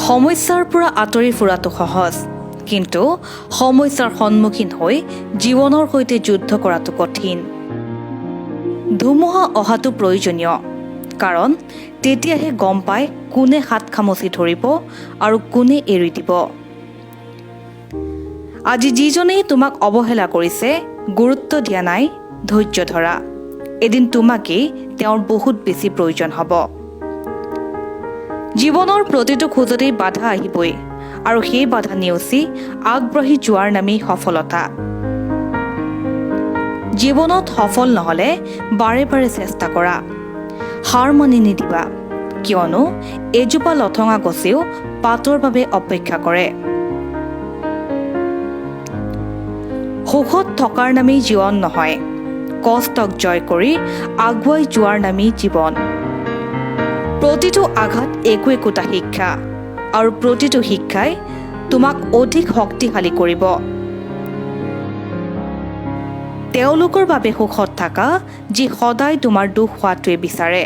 সমস্যাৰ পৰা আঁতৰি ফুৰাটো সহজ, কিন্তু সমস্যাৰ সন্মুখীন হৈ জীৱনৰ সৈতে যুদ্ধ কৰাটো কঠিন। ধুমুহা অহাটো প্ৰয়োজনীয়, কাৰণ তেতিয়াহে গম পায় কোনে হাত খামুচি ধৰিব আৰু কোনে এৰি দিব। আজি যিজনেই তোমাক অৱহেলা কৰিছে, গুৰুত্ব দিয়া নাই, ধৈৰ্য ধৰা। এদিন তোমাকেই তেওঁৰ বহুত বেছি প্ৰয়োজন হ'ব। জীৱনৰ প্ৰতিটো খোজতেই বাধা আহিবই, আৰু সেই বাধা নেওচি আগবাঢ়ি যোৱাৰ নামেই সফলতা। জীৱনত সফল নহ'লে বাৰে বাৰে চেষ্টা কৰা, হাৰ মানি নিদিবা, কিয়নো এজোপা লঠঙা গছেও পাতৰ বাবে অপেক্ষা কৰে। সুখত থকাৰ নামেই জীৱন নহয়, কষ্টক জয় কৰি আগুৱাই যোৱাৰ নামেই জীৱন। প্ৰতিটো আঘাত একোটা শিক্ষা, আৰু প্ৰতিটো শিক্ষাই তোমাক অধিক শক্তিশালী কৰিব। তেওঁলোকৰ বাবে সুখত থাকা, যি সদায় তোমাৰ দুখ হোৱাটোৱে বিচাৰে।